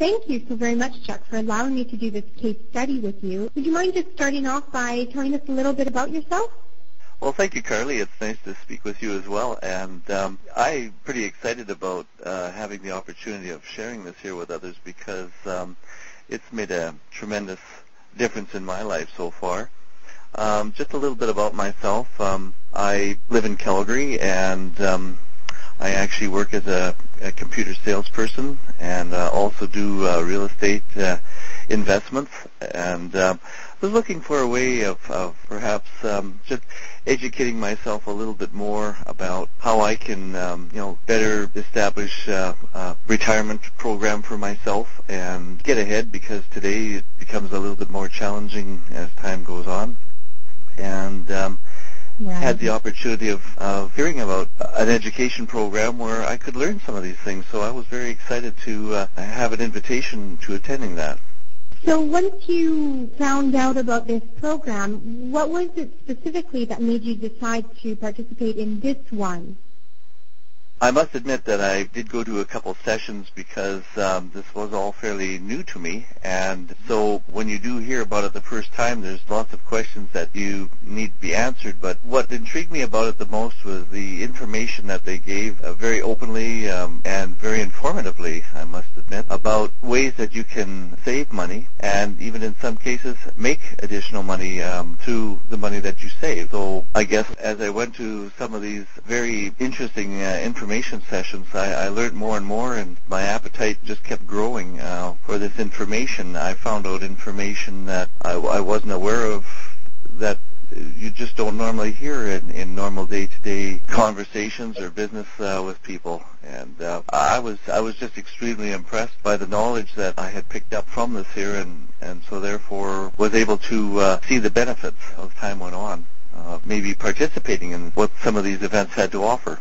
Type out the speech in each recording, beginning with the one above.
Thank you so very much, Chuck, for allowing me to do this case study with you. Would you mind just starting off by telling us a little bit about yourself? Well, thank you, Carly. It's nice to speak with you as well. And I'm pretty excited about having the opportunity of sharing this here with others because it's made a tremendous difference in my life so far. Just a little bit about myself. I live in Calgary, and I actually work as a computer salesperson and also do real estate investments. And was looking for a way of perhaps just educating myself a little bit more about how I can, better establish a retirement program for myself and get ahead, because today it becomes a little bit more challenging as time goes on. And had the opportunity of hearing about an education program where I could learn some of these things. So I was very excited to have an invitation to attending that. So once you found out about this program, what was it specifically that made you decide to participate in this one? I must admit that I did go to a couple sessions because this was all fairly new to me, and so when you do hear about it the first time, there's lots of questions that you need to be answered. But what intrigued me about it the most was the information that they gave very openly and very informatively, I must admit, about ways that you can save money and even in some cases make additional money through the money that you save. So I guess as I went to some of these very interesting information sessions, I learned more and more, and my appetite just kept growing for this information. I found out information that I wasn't aware of, that you just don't normally hear in normal day-to-day conversations or business with people. And I was just extremely impressed by the knowledge that I had picked up from this here, and so therefore was able to see the benefits as time went on, maybe participating in what some of these events had to offer.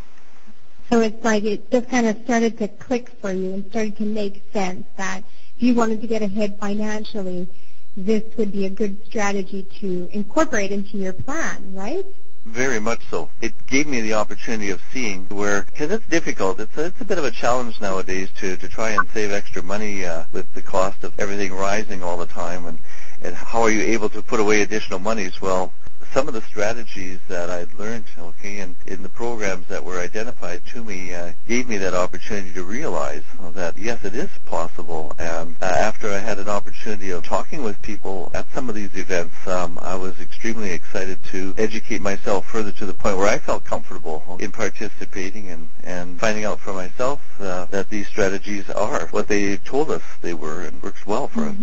So it's like it just kind of started to click for you and started to make sense that if you wanted to get ahead financially, this would be a good strategy to incorporate into your plan, right? Very much so. It gave me the opportunity of seeing where, because it's difficult, it's a bit of a challenge nowadays to try and save extra money with the cost of everything rising all the time, and how are you able to put away additional monies? Well, some of the strategies that I'd learned, and in the programs that were identified to me, gave me that opportunity to realize that, yes, it is possible. And after I had an opportunity of talking with people at some of these events, I was extremely excited to educate myself further to the point where I felt comfortable in participating and finding out for myself that these strategies are what they told us they were, and works well for us.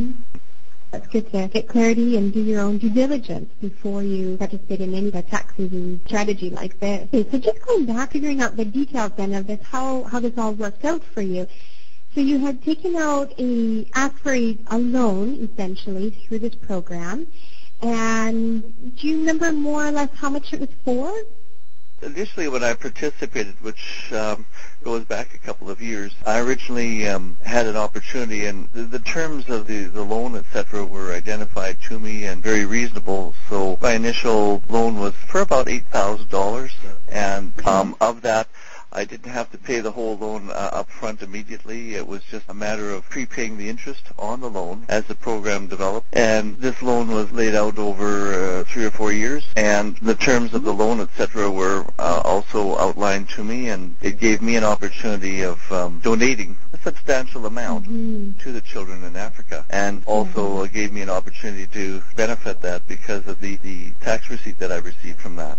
That's good to get clarity and do your own due diligence before you participate in any tax-saving strategy like this. Okay, so just going back, figuring out the details then of this, how this all worked out for you. So you had taken out asked for a loan, essentially, through this program. And do you remember more or less how much it was for? Initially, when I participated, which goes back a couple of years, I originally had an opportunity, and the terms of the loan, etc., were identified to me and very reasonable. So my initial loan was for about $8,000, and of that, I didn't have to pay the whole loan up front immediately. It was just a matter of prepaying the interest on the loan as the program developed. And this loan was laid out over 3 or 4 years, and the terms of the loan, etc., were also outlined to me, and it gave me an opportunity of donating a substantial amount to the children in Africa, and also gave me an opportunity to benefit that because of the tax receipt that I received from that.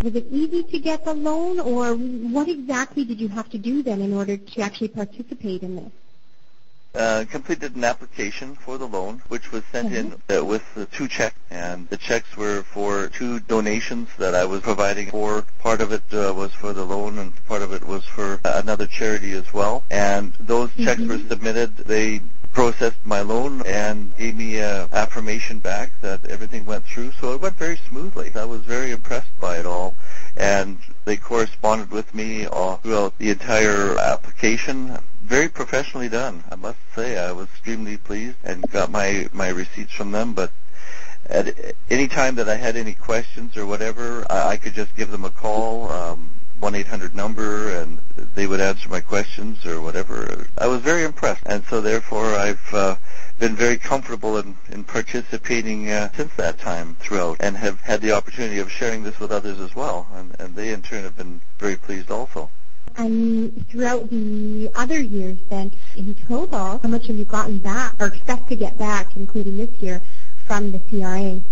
Was it easy to get the loan, or what exactly did you have to do then in order to actually participate in this? Completed an application for the loan, which was sent in with 2 checks, and the checks were for 2 donations that I was providing for. Part of it was for the loan, and part of it was for another charity as well. And those checks were submitted. They processed my loan and gave me affirmation back that everything went through, so it went very smoothly. I was very impressed by it all, and they corresponded with me throughout the entire application. Very professionally done, I must say. I was extremely pleased and got my receipts from them, but at any time that I had any questions or whatever, I could just give them a call. 1-800 number, and they would answer my questions or whatever. I was very impressed, and so therefore I've been very comfortable in participating since that time throughout, and have had the opportunity of sharing this with others as well, and they in turn have been very pleased also. And throughout the other years then, in total, how much have you gotten back, or expect to get back, including this year, from the CRA?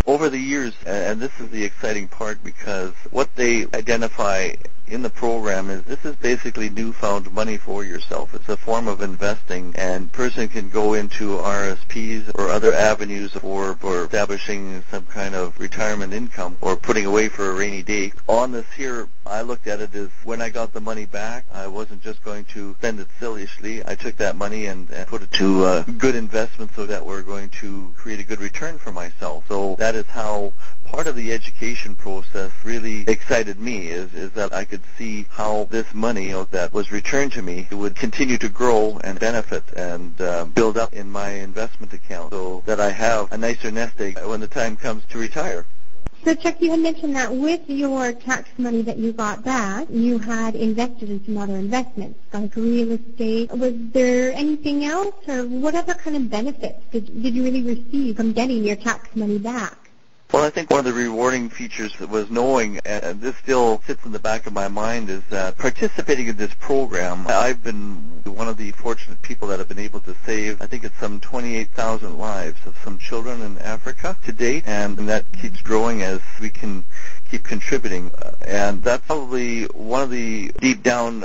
Over the years, and this is the exciting part, because what they identify in the program is this is basically newfound money for yourself. It's a form of investing, and person can go into RSPs or other avenues for establishing some kind of retirement income or putting away for a rainy day. On this here, I looked at it as when I got the money back, I wasn't just going to spend it silly. I took that money and put it to good investments so that we're going to create a good return for myself. So that is how part of the education process really excited me, is that I could see how this money that was returned to me would continue to grow and benefit and build up in my investment account so that I have a nicer nest egg when the time comes to retire. So, Chuck, you had mentioned that with your tax money that you got back, you had invested in some other investments, like real estate. Was there anything else, or what other kind of benefits did you really receive from getting your tax money back? Well, I think one of the rewarding features was knowing, and this still sits in the back of my mind, is that participating in this program, I've been one of the fortunate people that have been able to save, I think it's some 28,000 lives of some children in Africa to date, and that keeps growing as we can keep contributing. And that's probably one of the deep down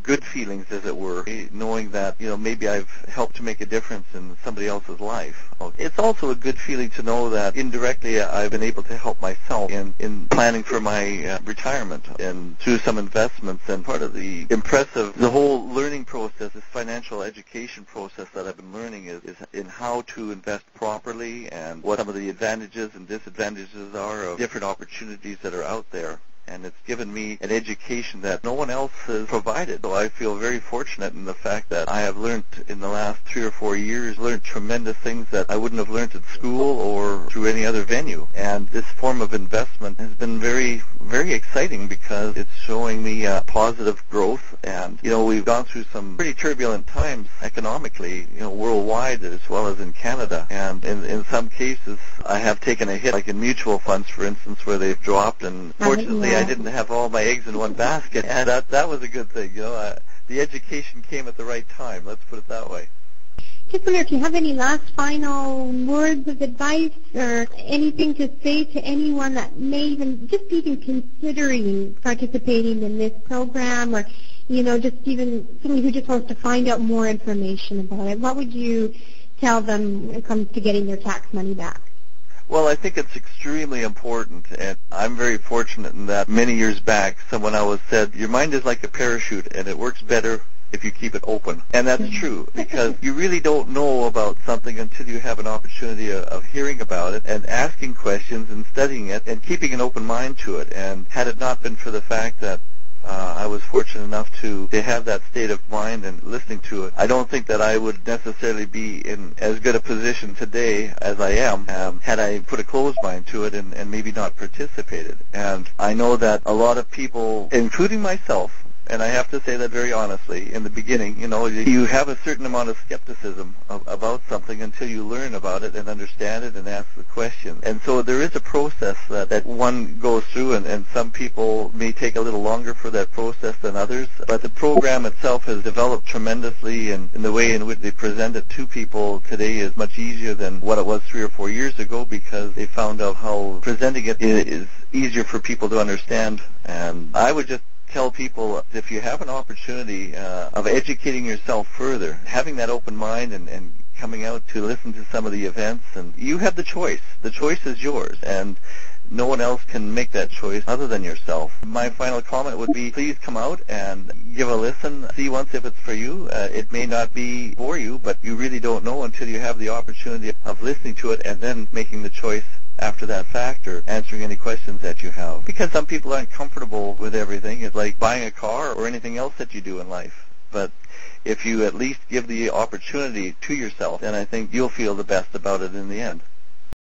good feelings, as it were, knowing that, maybe I've helped to make a difference in somebody else's life. It's also a good feeling to know that indirectly I've been able to help myself in planning for my retirement and through some investments. And part of the whole learning process, this financial education process that I've been learning is in how to invest properly and what some of the advantages and disadvantages are of different opportunities that are out there. And it's given me an education that no one else has provided. So I feel very fortunate in the fact that I have learned in the last 3 or 4 years, learned tremendous things that I wouldn't have learned at school or through any other venue. And this form of investment has been very, very exciting because it's showing me positive growth. And, we've gone through some pretty turbulent times economically, worldwide as well as in Canada. And in some cases, I have taken a hit, like in mutual funds, for instance, where they've dropped. And fortunately, I didn't have all my eggs in one basket, and that was a good thing. The education came at the right time. Let's put it that way. Just wonder if you have any last final words of advice or anything to say to anyone that may even considering participating in this program, or just even somebody who just wants to find out more information about it. What would you tell them when it comes to getting their tax money back? Well, I think it's extremely important, and I'm very fortunate in that many years back someone always said, your mind is like a parachute, and it works better if you keep it open. And that's true, because you really don't know about something until you have an opportunity of hearing about it and asking questions and studying it and keeping an open mind to it. And had it not been for the fact that I was fortunate enough to have that state of mind and listening to it, I don't think that I would necessarily be in as good a position today as I am had I put a closed mind to it and maybe not participated. And I know that a lot of people, including myself, and I have to say that very honestly, in the beginning, you have a certain amount of skepticism about something until you learn about it and understand it and ask the questions. And so there is a process that one goes through, and some people may take a little longer for that process than others. But the program itself has developed tremendously, and in the way in which they present it to people today is much easier than what it was 3 or 4 years ago, because they found out how presenting it is easier for people to understand. And I would just tell people, if you have an opportunity of educating yourself further, having that open mind and coming out to listen to some of the events, and you have the choice. The choice is yours, and no one else can make that choice other than yourself. My final comment would be, please come out and give a listen. See once if it's for you. It may not be for you, but you really don't know until you have the opportunity of listening to it and then making the choice after that factor, answering any questions that you have. Because some people aren't comfortable with everything. It's like buying a car or anything else that you do in life. But if you at least give the opportunity to yourself, then I think you'll feel the best about it in the end.